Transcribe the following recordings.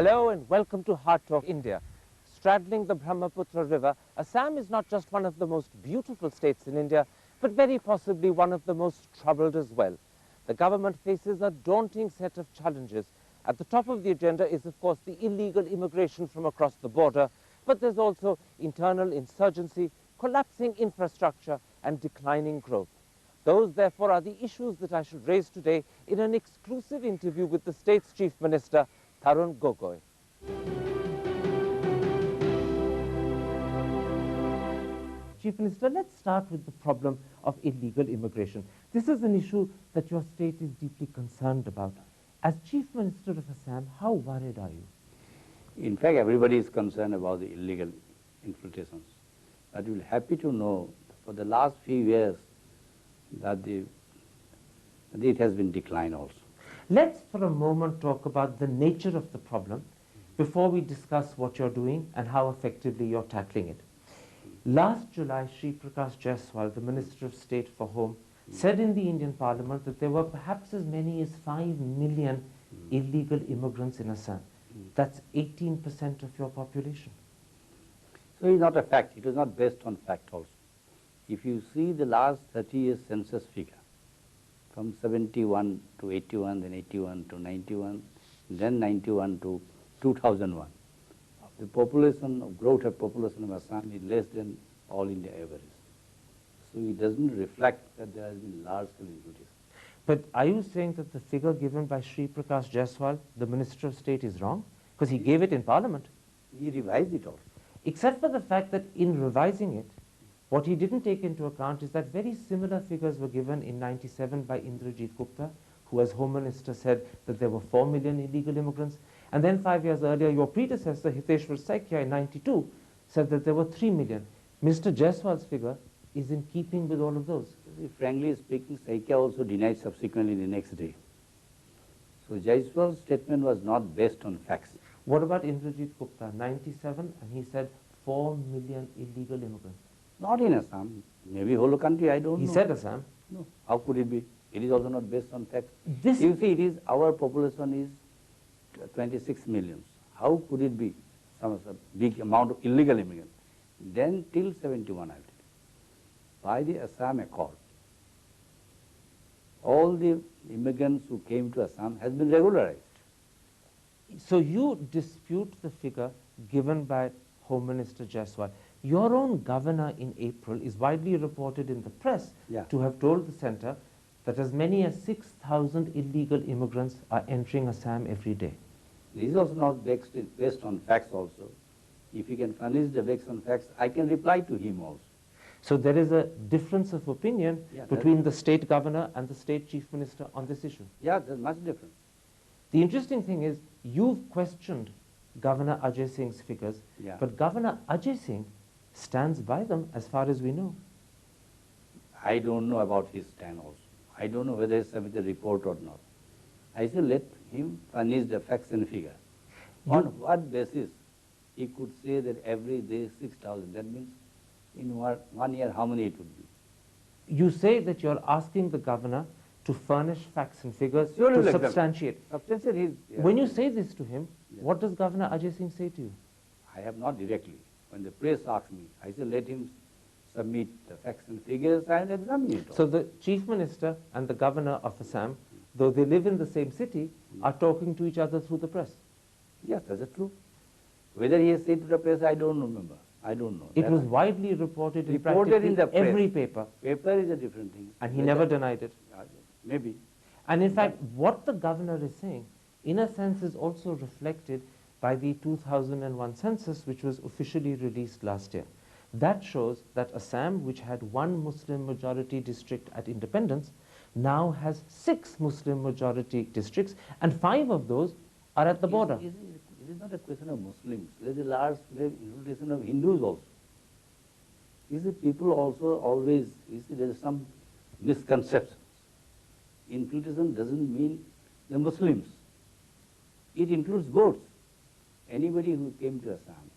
Hello and welcome to Hardtalk India. Straddling the Brahmaputra River, Assam is not just one of the most beautiful states in India, but very possibly one of the most troubled as well. The government faces a daunting set of challenges. At the top of the agenda is, of course, the illegal immigration from across the border, but there's also internal insurgency, collapsing infrastructure, and declining growth. Those, therefore, are the issues that I should raise today in an exclusive interview with the state's Chief Minister, Tarun Gogoi. Chief Minister, let's start with the problem of illegal immigration. This is an issue that your state is deeply concerned about. As Chief Minister of Assam, how worried are you? In fact, everybody is concerned about the illegal infiltrations. But you'll be happy to know for the last few years that it has been declined also. Let's for a moment talk about the nature of the problem before we discuss what you're doing and how effectively you're tackling it. Last July, Sri Prakash Jaiswal, the Minister of State for Home, said in the Indian Parliament that there were perhaps as many as 5 million illegal immigrants in Assam. That's 18% of your population. So it's not a fact. It was not based on fact also. If you see the last 30 years census figure, from 71 to 81, then 81 to 91, then 91 to 2001, the population, growth of population of Assam is less than all India average. So it doesn't reflect that there has been large-scale infiltration. But are you saying that the figure given by Sri Prakash Jaiswal, the Minister of State, is wrong? Because he gave it in Parliament. He revised it also. Except for the fact that in revising it, what he didn't take into account is that very similar figures were given in 97 by Indrajit Gupta, who as Home Minister said that there were 4 million illegal immigrants. And then 5 years earlier, your predecessor, Hiteshwar Saikia, in 92, said that there were 3 million. Mr. Jaiswal's figure is in keeping with all of those. Frankly speaking, Saikia also denied subsequently the next day. So Jaiswal's statement was not based on facts. What about Indrajit Gupta, 97, and he said 4 million illegal immigrants? Not in Assam, maybe whole country, I don't know. He said Assam. No, how could it be? It is also not based on facts. This You see, it is, our population is 26 million. How could it be some big amount of illegal immigrants? Then till 71, I will tell you, by the Assam Accord, all the immigrants who came to Assam has been regularized. So you dispute the figure given by Home Minister Jaiswal. Your own governor in April is widely reported in the press to have told the centre that as many as 6,000 illegal immigrants are entering Assam every day. This is also not based on facts also. If he can furnish the based on facts, I can reply to him also. So there is a difference of opinion between the state governor and the state chief minister on this issue. Yeah, there's much difference. The interesting thing is you've questioned Governor Ajay Singh's figures, but Governor Ajay Singh stands by them as far as we know. I don't know about his stand also. I don't know whether he submitted a report or not. I said let him furnish the facts and figures. On what basis he could say that every day 6,000? That means in 1 year how many it would be? You say that you're asking the governor to furnish facts and figures to substantiate. When you say this to him, what does Governor Ajay Singh say to you? I have not directly. When the press asked me, I said let him submit the facts and figures and examine it. So the chief minister and the governor of Assam, though they live in the same city, are talking to each other through the press. Yes, that's true. Whether he has said to the press, I don't remember. I don't know. It was widely reported in practically every paper. Paper is a different thing. And he never denied it. Maybe. And in fact, what the governor is saying, in a sense, is also reflected by the 2001 census, which was officially released last year. That shows that Assam, which had 1 Muslim majority district at independence, now has 6 Muslim majority districts, and 5 of those are at the border. It is not a question of Muslims. There is a large infiltration of Hindus also. You see, people also always, you see, there is some misconceptions. Infiltration doesn't mean the Muslims. It includes both. Anybody who came to Assam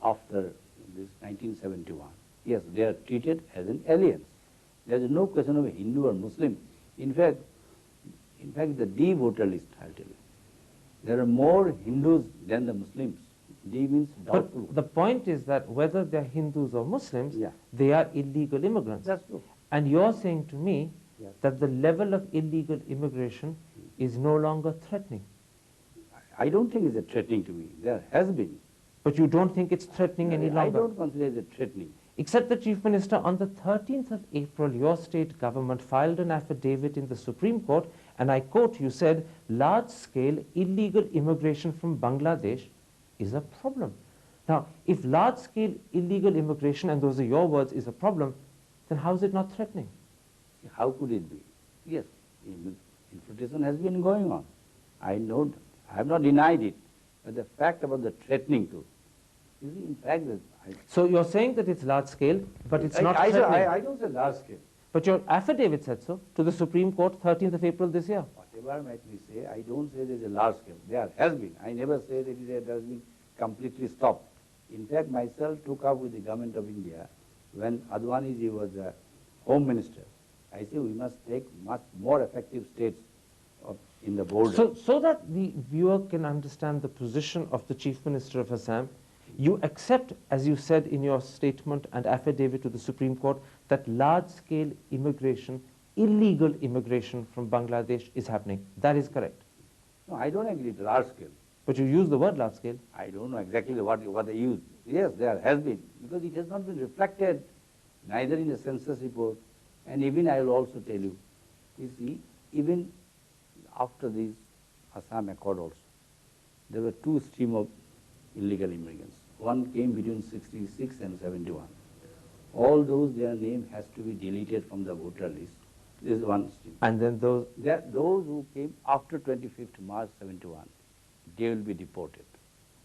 after this 1971, yes, they are treated as an aliens. There is no question of Hindu or Muslim. In fact, the D voter list, I'll tell you. There are more Hindus than the Muslims. D means doubtful. But the point is that whether they're Hindus or Muslims, Yeah. they are illegal immigrants. That's true. And you're saying to me Yes. that the level of illegal immigration is no longer threatening. I don't think it's a threatening to me. There has been. But you don't think it's threatening any I longer? don't consider it a threatening. Except the Chief Minister, on the 13th of April, your state government filed an affidavit in the Supreme Court, and I quote, you said, large-scale illegal immigration from Bangladesh is a problem. Now, if large-scale illegal immigration, and those are your words, is a problem, then how is it not threatening? How could it be? Yes, infiltration has been going on. I know, I have not denied it, but the fact about the threatening to, you see, in fact, So you're saying that it's large-scale, but it's not threatening. I don't say large scale. But your affidavit said so to the Supreme Court, 13th of April this year. Whatever might we say, I don't say there's a large scale. There has been. I never say that it has been completely stopped. In fact, myself took up with the government of India when Advaniji was the Home Minister. I say we must take much more effective steps in the border. So that the viewer can understand the position of the Chief Minister of Assam, you accept, as you said in your statement and affidavit to the Supreme Court, that large-scale immigration, illegal immigration from Bangladesh is happening. That is correct. No, I don't agree with large scale. But you use the word large scale. I don't know exactly what they use. Yes, there has been, because it has not been reflected neither in the census report, and even I will also tell you, see, even after this Assam Accord also, there were two streams of illegal immigrants. One came between 66 and 71. All those, their name has to be deleted from the voter list. This is one stream. And then those who came after 25th March 71, they will be deported.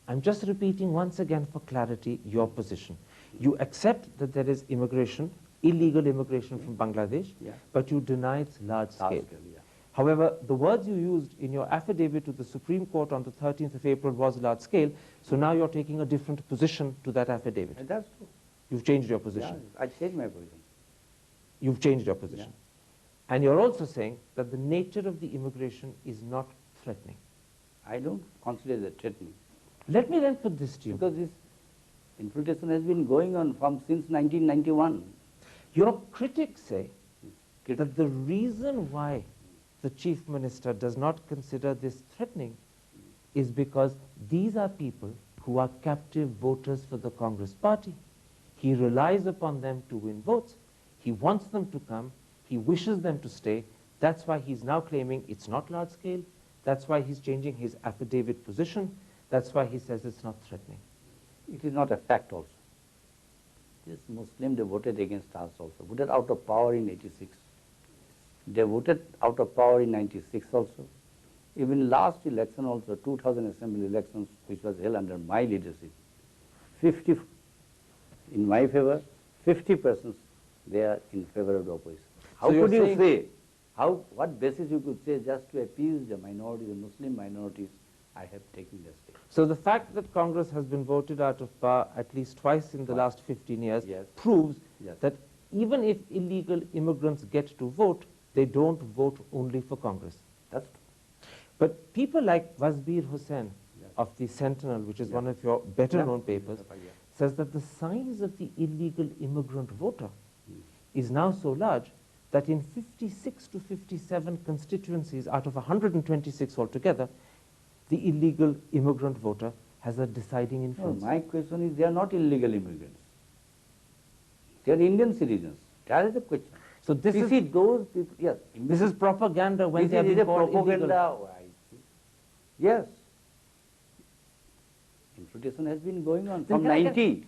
I'm just repeating once again for clarity your position. You accept that there is immigration, illegal immigration from Bangladesh, but you deny it's large scale. Yeah. However, the words you used in your affidavit to the Supreme Court on the 13th of April was large scale, so now you're taking a different position to that affidavit. And that's true. You've changed your position. Yeah, I changed my position. You've changed your position. And you're also saying that the nature of the immigration is not threatening. I don't consider that threatening. Let me then put this to you. Because this infiltration has been going on since 1991. Your critics say that the reason why the Chief Minister does not consider this threatening is because these are people who are captive voters for the Congress party. He relies upon them to win votes. He wants them to come. He wishes them to stay. That's why he's now claiming it's not large scale. That's why he's changing his affidavit position. That's why he says it's not threatening. It is not a fact also. This Muslim, they voted against us also, voted out of power in 86. They voted out of power in 96 also. Even last election also, 2000 assembly elections, which was held under my leadership, 50 in my favor, 50% they are in favor of the opposition. How So could you saying say, what basis you could say just to appease the minorities, the Muslim minorities, I have taken the step. So the fact that Congress has been voted out of power at least twice in the last 15 years proves that even if illegal immigrants get to vote, they don't vote only for Congress. That's true. But people like Wasbir Hussain of the Sentinel, which is one of your better-known papers, says that the size of the illegal immigrant voter is now so large that in 56 to 57 constituencies out of 126 altogether, the illegal immigrant voter has a deciding influence. No, my question is, they are not illegal immigrants. They are Indian citizens. That is the question. So this is those people. Yes. This is propaganda when they are being called propaganda. illegal. Yes. Infiltration has been going on from 90.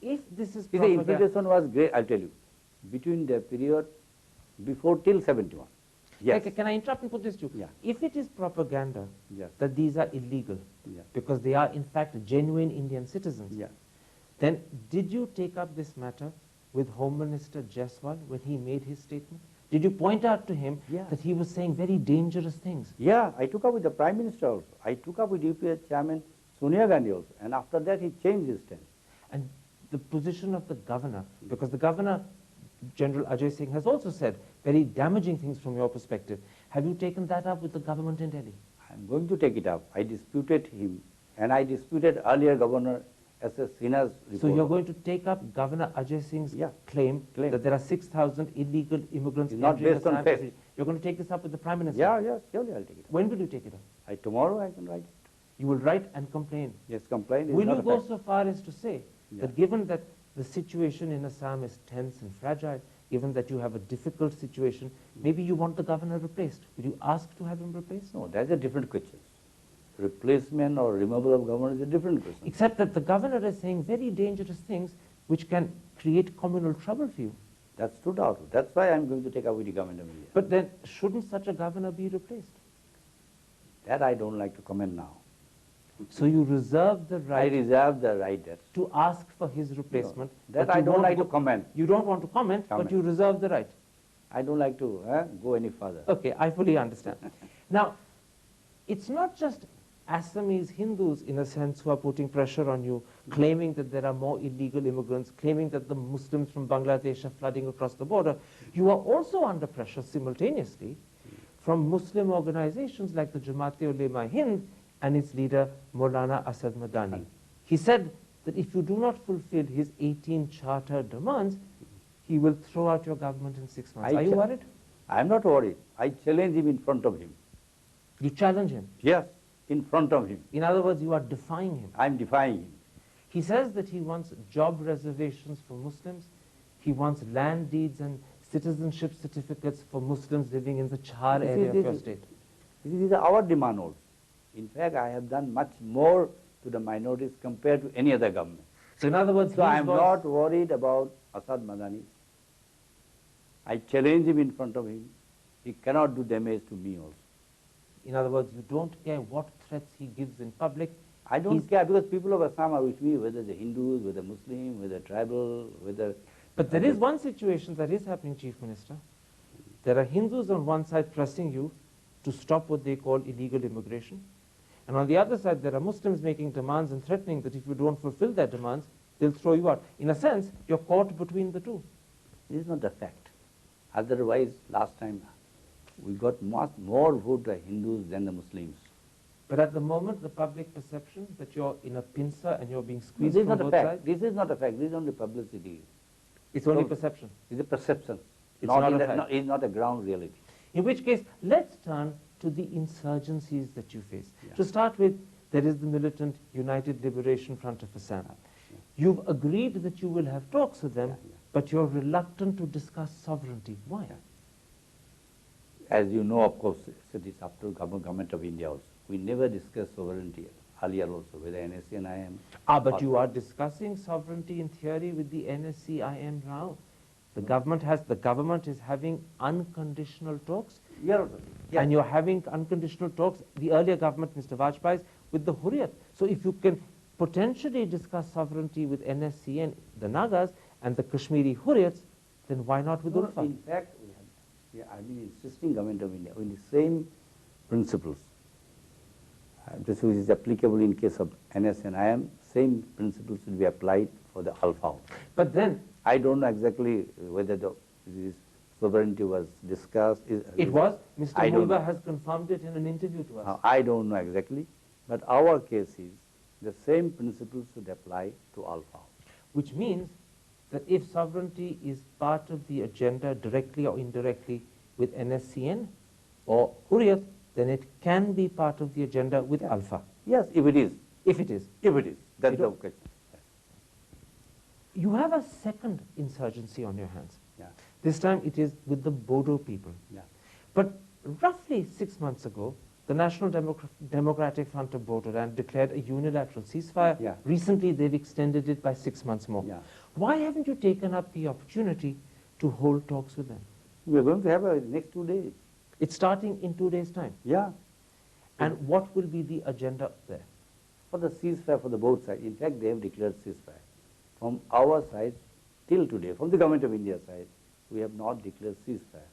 If this is the propaganda, infiltration was great, I'll tell you, between the period before till 71. Yes. Can I interrupt and put this to you? Yeah. If it is propaganda Yes. that these are illegal, because they are in fact genuine Indian citizens, then did you take up this matter with Home Minister Jaiswal when he made his statement? Did you point out to him that he was saying very dangerous things? Yeah, I took up with the Prime Minister also. I took up with UPA Chairman Sonia Gandhi also. And after that, he changed his stance. And the position of the governor, because the governor, General Ajay Singh, has also said very damaging things from your perspective. Have you taken that up with the government in Delhi? I'm going to take it up. I disputed him, and I disputed earlier Governor S.S. Sinha's report. So you're going to take up Governor Ajay Singh's claim that there are 6,000 illegal immigrants It's not entering based on Assam. fact. You're going to take this up with the Prime Minister? Yeah, yes, surely I'll take it up. When will you take it up? Tomorrow I can write it. You will write and complain. Yes, complain is Will not you a go fact. so far as to say that given that the situation in Assam is tense and fragile, given that you have a difficult situation, maybe you want the governor replaced? Will you ask to have him replaced? No, that's a different question. Replacement or removal of governor is a different question. Except that the governor is saying very dangerous things which can create communal trouble for you. That's true, doubt. That's why I'm going to take up with the government of India. But then, shouldn't such a governor be replaced? That I don't like to comment now. So you reserve the I right reserve the right to ask for his replacement. that but I you don't won't like go- to comment. You don't want to comment, but you reserve the right. I don't like to go any further. Okay, I fully understand. Now, it's not just Assamese Hindus, in a sense, who are putting pressure on you, claiming that there are more illegal immigrants, claiming that the Muslims from Bangladesh are flooding across the border. You are also under pressure simultaneously from Muslim organizations like the Jamaat-e-Ulema Hind and its leader, Maulana Asad Madani. He said that if you do not fulfill his 18 charter demands, he will throw out your government in 6 months. Are you worried? I'm not worried. I challenge him in front of him. You challenge him. Yes, in front of him. In other words, you are defying him. I'm defying him. He says that he wants job reservations for Muslims. He wants land deeds and citizenship certificates for Muslims living in the Char area of your state. This is our demand also. In fact, I have done much more to the minorities compared to any other government. So in other words, So I am not worried about Asad Madani. I challenge him in front of him. He cannot do damage to me also. In other words, you don't care what threats he gives in public. I don't care because people of Assam are with me, whether they're Hindus, whether Muslim, whether tribal, whether... But there is one situation that is happening, Chief Minister. There are Hindus on one side pressing you to stop what they call illegal immigration. And on the other side, there are Muslims making demands and threatening that if you don't fulfill their demands, they'll throw you out. In a sense, you're caught between the two. This is not the fact. Otherwise, last time we got much more vote by Hindus than the Muslims. But at the moment, the public perception that you're in a pincer and you're being This squeezed is from not a both fact. sides, This is not a fact. This is only publicity. it's only perception. It's a perception. It's not a in the- fact. no, it's not a ground reality. In which case, let's turn to the insurgencies that you face. Yeah. To start with, there is the militant United Liberation Front of Assam. You've agreed that you will have talks with them, but you're reluctant to discuss sovereignty. Why? As you know, of course, it is up to government of India also. We never discussed sovereignty earlier also, whether NSC and IM. But you are discussing sovereignty in theory with the NSC-IM now. The government is having unconditional talks. And you're having unconditional talks, the earlier government, Mr. Vajpayee's, with the Hurriyat. So if you can potentially discuss sovereignty with NSC and the Nagas and the Kashmiri Hurriyats, then why not with Ulfa? In fact, I've been insisting government of India on the same principles. This is applicable in case of NS and IM. Same principles will be applied for the Alpha. But then, I don't know exactly whether this sovereignty was discussed. it was. Mr. I don't Mulba know. has confirmed it in an interview to us. I don't know exactly, but our case is the same principles should apply to Alpha. Which means that if sovereignty is part of the agenda directly or indirectly with NSCN or Hurriyat, then it can be part of the agenda with Alpha. Yes, if it is. If it is. If it is. That's the question. You have a second insurgency on your hands. Yeah. This time it is with the Bodo people. Yeah. But roughly 6 months ago, the National Democratic Front of Bodoland declared a unilateral ceasefire. Yeah. Recently, they've extended it by 6 months more. Yeah. Why haven't you taken up the opportunity to hold talks with them? We are going to have a next 2 days. It's starting in 2 days' time. Yeah. And what will be the agenda there? For the ceasefire for the both sides. In fact, they have declared ceasefire. From our side, till today, from the government of India side, we have not declared ceasefire.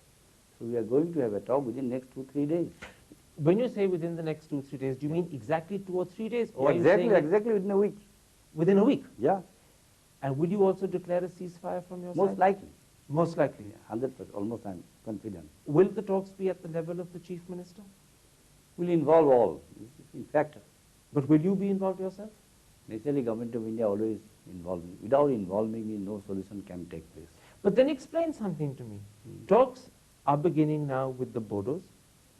So we are going to have a talk within next 2-3 days. When you say within the next 2-3 days, do you mean exactly 2 or 3 days? Or Exactly, are you saying exactly within a week. within a week? Yeah, And will you also declare a ceasefire from your most side? likely. Most likely. 100%, almost I'm confident. Will the talks be at the level of the Chief Minister? will involve all. In fact, But will you be involved yourself? naturally Government of India always involving. Without involving me, no solution can take place. But then explain something to me. Talks are beginning now with the Bodos.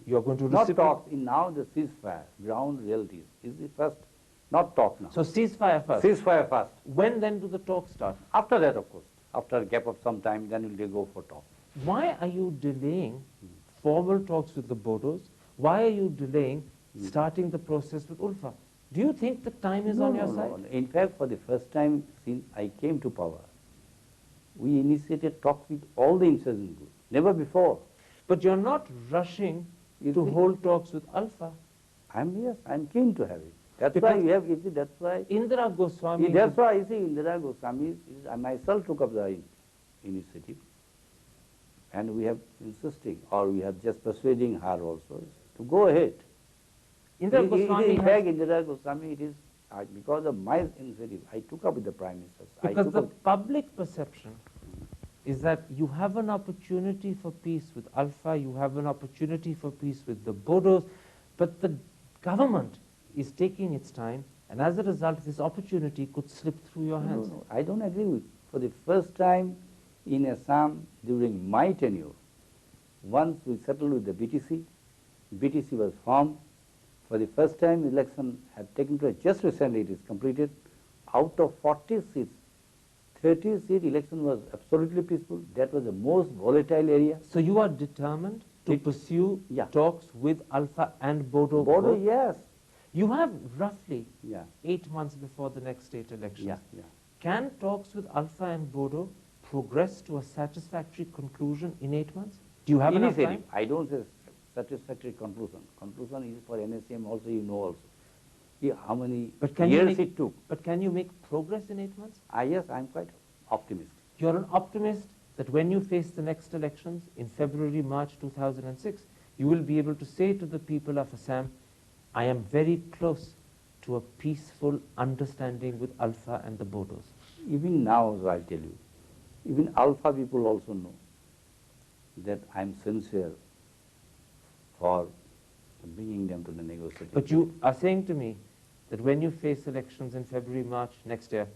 You are going to Not reciprocate. talks, in now the ceasefire, ground realities, is the first, not talk now. So ceasefire first. Ceasefire first. When then do the talks start? After that, of course, after a gap of some time, then we'll go for talk. Why are you delaying formal talks with the Bodos? Why are you delaying starting the process with Ulfa? Do you think the time is on your side? No. In fact, for the first time since I came to power, we initiated talks with all the insurgent groups. Never before. But you're not rushing to hold talks with Alpha. I'm keen to have it. That's Because why we have, you see, that's why. Indira Goswami. That's why, you see, Indira Goswami, I myself took up the initiative. And we have insisting, or we have just persuading her also, to go ahead. Indira Goswami In has- fact, Indira Goswami, it is because of my initiative, I took up with the Prime Minister. Because the public perception is that you have an opportunity for peace with Alpha, you have an opportunity for peace with the Bodos, but the government is taking its time, and as a result, this opportunity could slip through your hands. No, I don't agree with. For the first time in Assam during my tenure, once we settled with the BTC, BTC was formed. For the first time, election had taken place. Just recently it is completed. Out of 40 seats, 30 seat election was absolutely peaceful. That was the most volatile area. So you are determined to pursue Yeah. talks with Alpha and Bodo. Bodo, both? yes. You have roughly Yeah, 8 months before the next state elections. yeah. Can talks with Alpha and Bodo progress to a satisfactory conclusion in 8 months? Do you have enough Initiative. time? I don't say satisfactory conclusion. Conclusion is for NSCM also, you know also. Yeah, how many But can you years make- it took. But can you make progress in 8 months? Yes, I'm quite optimistic. You're an optimist that when you face the next elections in February, March 2006, you will be able to say to the people of Assam, I am very close to a peaceful understanding with Alpha and the Bodos. Even now, I'll tell you, even Alpha people also know that I'm sincere for bringing them to the negotiating. But you are saying to me that when you face elections in February, March next year,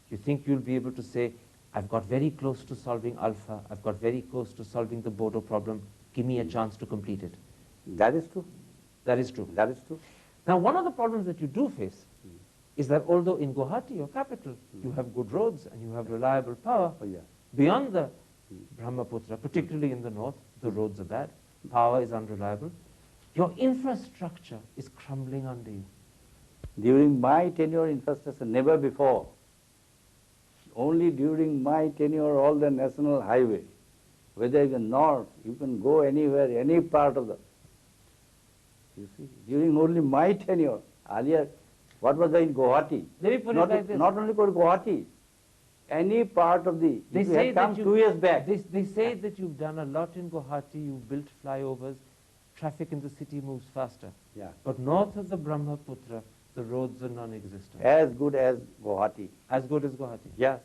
you think you'll be able to say, I've got very close to solving Alpha, I've got very close to solving the Bodo problem, give me a chance to complete it. That is true. That is true. That is true. Now, one of the problems that you do face is that although in Guwahati, your capital, you have good roads and you have reliable power, Oh, yeah. beyond the Brahmaputra, particularly in the north, the roads are bad, power is unreliable, your infrastructure is crumbling under you. During my tenure, infrastructure never before. Only during my tenure, all the national highway, whether in the north, you can go anywhere, any part of the. You see, during only my tenure, earlier, what was there in Guwahati? Let me put not, it like this. Not only for Guwahati, any part of the. They if you say had that come 2 years back. They say that you've done a lot in Guwahati, you've built flyovers, traffic in the city moves faster. Yeah. But north of the Brahmaputra, the roads are non-existent. As good as Guwahati. As good as Guwahati. Yes.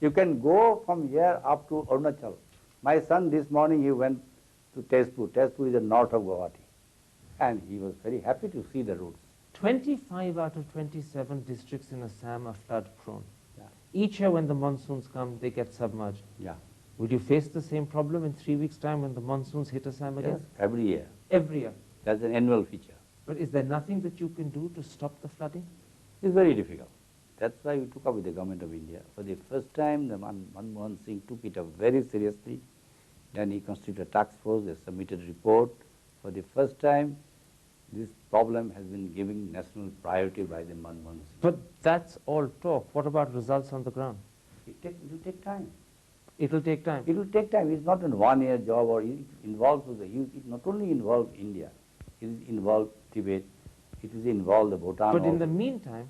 You can go from here up to Arunachal. My son this morning, he went to Tezpur. Tezpur is the north of Guwahati. And he was very happy to see the roads. 25 out of 27 districts in Assam are flood prone. Yeah. Each year when the monsoons come, they get submerged. Yeah. Will you face the same problem in 3 weeks' time when the monsoons hit Assam Yes, again? every year. Every year. That's an annual feature. But is there nothing that you can do to stop the flooding? It's very difficult. That's why we took up with the government of India. For the first time, the Manmohan Singh took it up very seriously. Then he constituted a task force, they submitted a report. For the first time, this problem has been given national priority by the Manmohan Singh. But that's all talk. What about results on the ground? It will take time. It'll take time. It will take time. It's not a one-year job, or it involves the huge. It not only involves India, it is involved Tibet, it is involved the Bhutan. But in also. the meantime,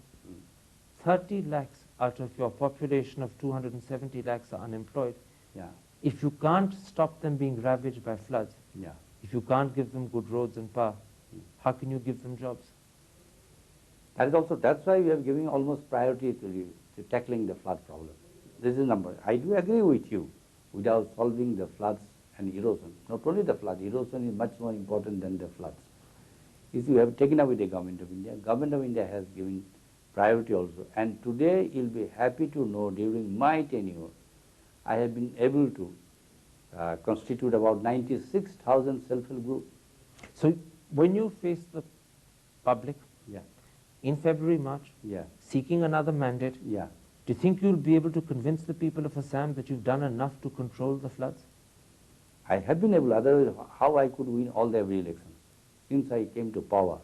30 lakhs out of your population of 270 lakhs are unemployed. Yeah, If you can't stop them being ravaged by floods, yeah. if you can't give them good roads and power, how can you give them jobs? That is also, that's why we are giving almost priority to tackling the flood problem. This is number. I do agree with you. Without solving the floods and erosion, not only the flood, erosion is much more important than the floods. is you have taken up with the government of India. Government of India has given priority also. And today you'll be happy to know during my tenure, I have been able to constitute about 96,000 self-help groups. So when you face the public Yeah, in February, March, yeah, seeking another mandate, yeah. do you think you'll be able to convince the people of Assam that you've done enough to control the floods? I have been able, otherwise how I could win all the every election since I came to power.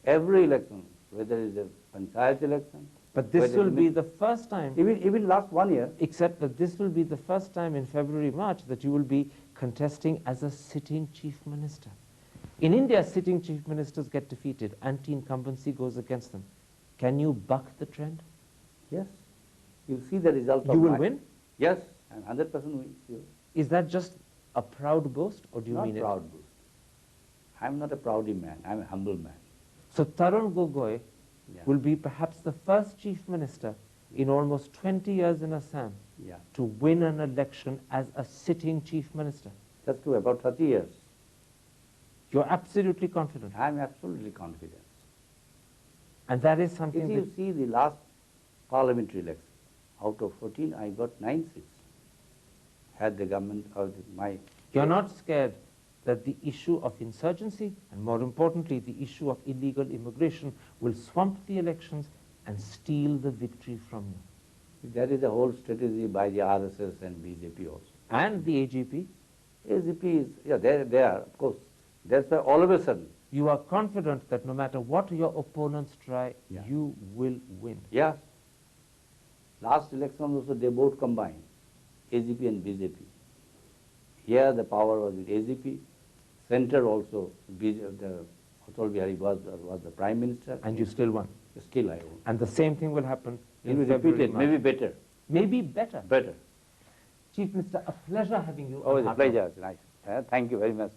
Every election, whether it is a panchayat election. But this whether will it be is- the first time, Even last 1 year. except that this will be the first time in February, March that you will be contesting as a sitting chief minister. In India, sitting chief ministers get defeated. Anti-incumbency goes against them. Can you buck the trend? Yes. You'll see the result of You will my- win? Yes, I'm 100% win. Sure. Is that just a proud boast, or do you Not mean proud boast. I'm not a proudy man. I'm a humble man. it? So Tarun Gogoi Yeah. will be perhaps the first chief minister in almost 20 years in Assam Yeah. to win an election as a sitting chief minister. That's true. About 30 years. You're absolutely confident. I'm absolutely confident. And that is If something you that see the last parliamentary election, out of 14, I got 9 seats. Had the government of my... you're not scared that the issue of insurgency, and more importantly, the issue of illegal immigration, will swamp the elections and steal the victory from you. That is the whole strategy by the RSS and BJP also. And the AGP, AGP is, yeah, they are, of course. That's why all of a sudden, you are confident that no matter what your opponents try, Yeah. you will win. yes, last election also they both combined, AGP and BJP. Here the power was with AGP, center also, the Atal Bihari was the Prime Minister. And you still won. Still I won. And the same thing will happen It in will February, repeat it, March. maybe better. Maybe better. Better. Chief Minister, a pleasure having you. Oh, on it's a Hardtalk. pleasure. It's nice. Thank you very much.